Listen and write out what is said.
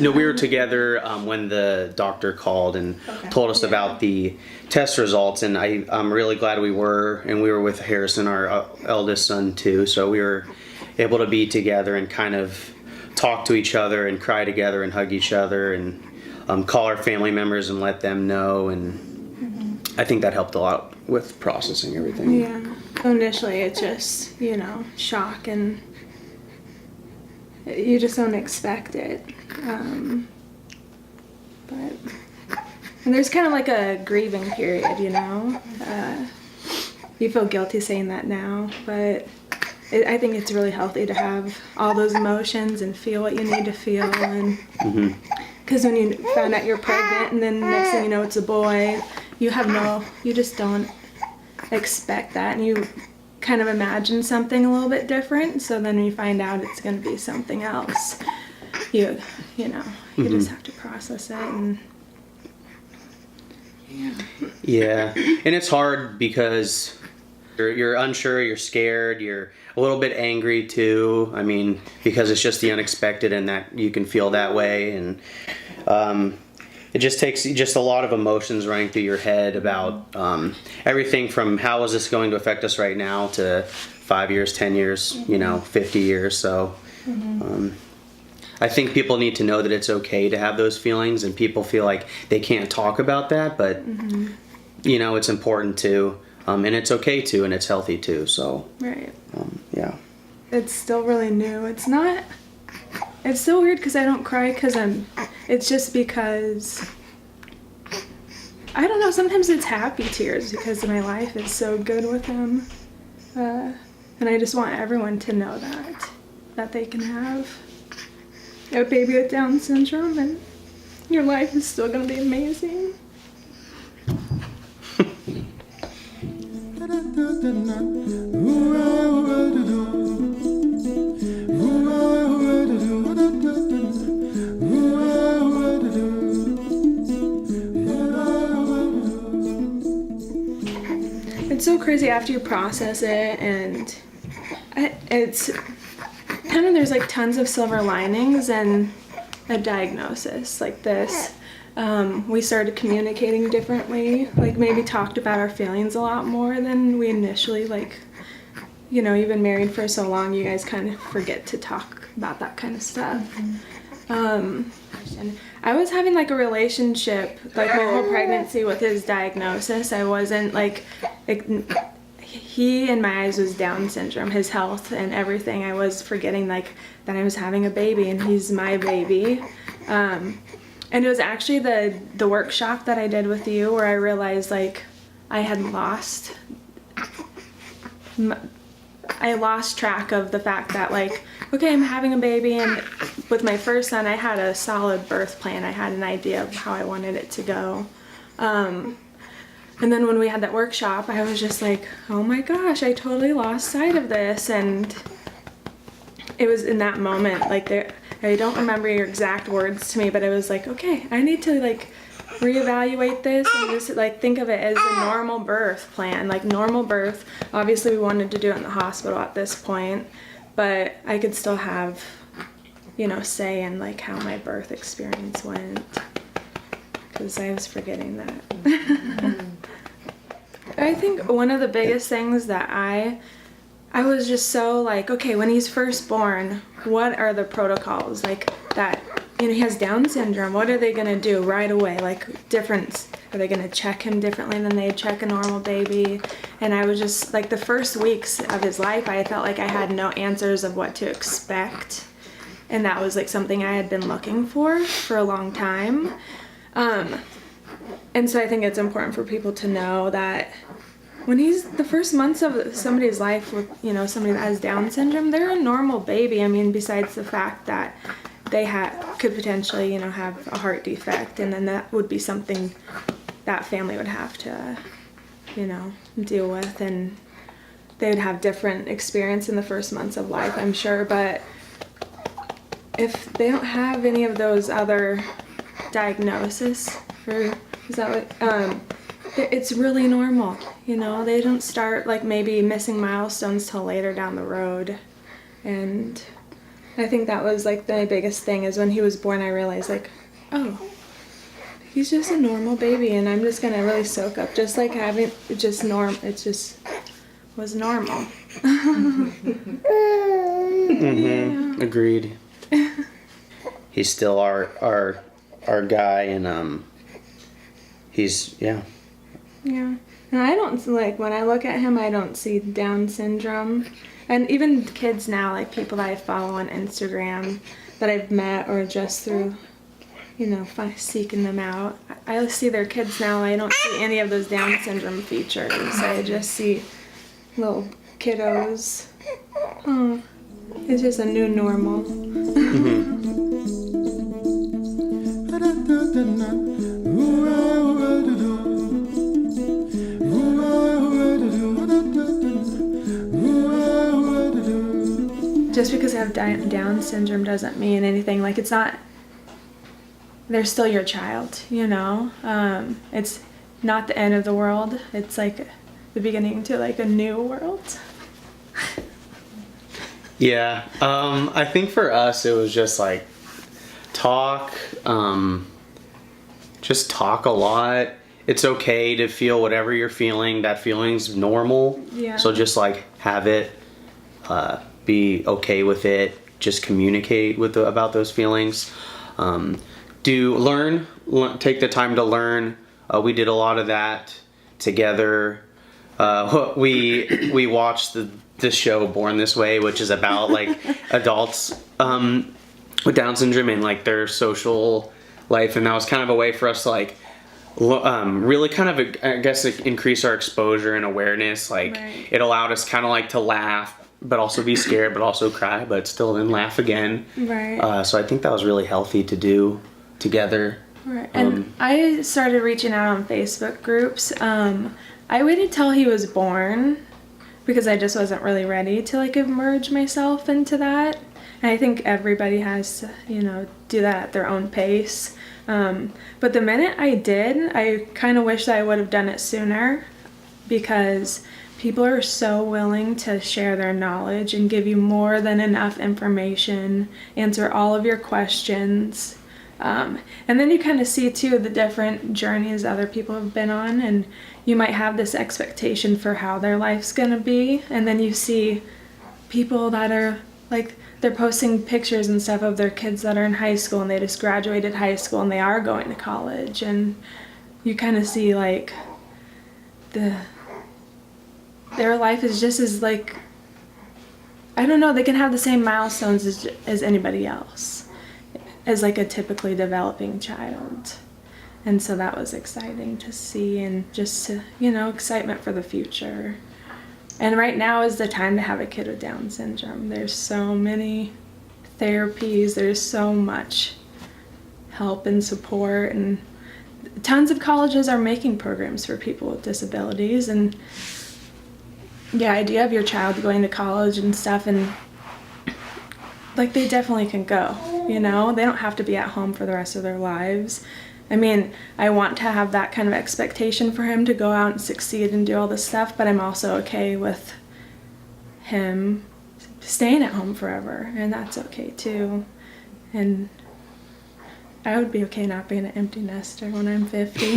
We were together when the doctor called and told us about the test results, and I'm really glad we were with Harrison, our eldest son, too. So we were able to be together and kind of talk to each other and cry together and hug each other and call our family members and let them know, and I think that helped a lot with processing everything. Yeah. Initially it's just, shock, and you just don't expect it. But there's kind of like a grieving period, you feel guilty saying that now, but I think it's really healthy to have all those emotions and feel what you need to feel. And because when you found out you're pregnant and then next thing you know it's a boy, you just don't expect that, and you kind of imagine something a little bit different. So then when you find out it's going to be something else, you just have to process it. And yeah, and it's hard because you're unsure, you're scared, you're a little bit angry too. I mean, because it's just the unexpected, and that you can feel that way, and it just takes just a lot of emotions running through your head about everything from how is this going to affect us right now to 5 years, 10 years, 50 years. So I think people need to know that it's okay to have those feelings, and people feel like they can't talk about that, but it's important to, and it's okay to, and it's healthy too. So right. Yeah. It's still really new. It's so weird because I don't cry it's just because, I don't know, sometimes it's happy tears because my life is so good with him. And I just want everyone to know that they can have a baby with Down syndrome and your life is still going to be amazing. It's so crazy after you process it, and it's kind of, there's like tons of silver linings and a diagnosis like this. We started communicating differently, like maybe talked about our feelings a lot more than we initially, you've been married for so long, you guys kind of forget to talk about that kind of stuff. And I was having like a relationship, like my whole pregnancy with his diagnosis. I wasn't he in my eyes was Down syndrome, his health and everything. I was forgetting that I was having a baby and he's my baby. And it was actually the workshop that I did with you where I realized I had lost track of the fact that okay, I'm having a baby, and with my first son I had a solid birth plan. I had an idea of how I wanted it to go. And then when we had that workshop, I was just like, oh my gosh, I totally lost sight of this. And it was in that moment, I don't remember your exact words to me, but it was like, okay, I need to reevaluate this and just think of it as a normal birth plan, normal birth. Obviously we wanted to do it in the hospital at this point, but I could still have, say in how my birth experience went, because I was forgetting that. I think one of the biggest things that I was just so okay, when he's first born, what are the protocols that, he has Down syndrome, what are they going to do right away? Difference, are they going to check him differently than they check a normal baby? And I was just, the first weeks of his life, I felt like I had no answers of what to expect. And that was, something I had been looking for a long time. And so I think it's important for people to know that when he's the first months of somebody's life with, somebody that has Down syndrome, they're a normal baby. I mean, besides the fact that they could potentially, have a heart defect, and then that would be something that family would have to, deal with, and they would have different experience in the first months of life, I'm sure. But if they don't have any of those other diagnoses, or is that what, it's really normal, you know. They don't start like maybe missing milestones till later down the road. And I think that was like the biggest thing is when he was born, I realized like, oh, he's just a normal baby, and I'm just gonna really soak up, just like having it just it just was normal. Mm-hmm. Agreed. He's still our guy, and he's Yeah. And I don't like when I look at him, I don't see Down syndrome, and even kids now, like people that I follow on Instagram that I've met or just through, you know, seeking them out. I see their kids now. I don't see any of those Down syndrome features. I just see little kiddos. Oh, it's just a new normal. Just because I have Down syndrome doesn't mean anything. Like, it's not, they're still your child, you know? It's not the end of the world. It's like the beginning to like a new world. Yeah, I think for us it was just like just talk a lot. It's okay to feel whatever you're feeling. That feeling's normal. Yeah. So just like have it, be okay with it. Just communicate about those feelings. Take the time to learn. We did a lot of that together. We watched the show Born This Way, which is about like adults with Down syndrome and like their social life, and that was kind of a way for us to like really kind of, I guess, increase our exposure and awareness. Like, right. It allowed us kind of like to laugh, but also be scared, but also cry, but still then laugh again. Right. So I think that was really healthy to do together. Right. And I started reaching out on Facebook groups. I waited till he was born because I just wasn't really ready to like immerse myself into that. And I think everybody has to, you know, do that at their own pace. But the minute I did, I kind of wish that I would have done it sooner, because people are so willing to share their knowledge and give you more than enough information, answer all of your questions. And then you kind of see too the different journeys other people have been on, and you might have this expectation for how their life's gonna be, and then you see people that are like, they're posting pictures and stuff of their kids that are in high school and they just graduated high school and they are going to college, and you kind of see like their life is just as like, I don't know, they can have the same milestones as anybody else, as like a typically developing child. And so that was exciting to see, and just to, you know, excitement for the future. And right now is the time to have a kid with Down syndrome. There's so many therapies, there's so much help and support, and tons of colleges are making programs for people with disabilities. And the idea of your child going to college and stuff, and like, they definitely can go, you know? They don't have to be at home for the rest of their lives. I mean, I want to have that kind of expectation for him to go out and succeed and do all this stuff, but I'm also okay with him staying at home forever, and that's okay too. And I would be okay not being an empty nester when I'm 50.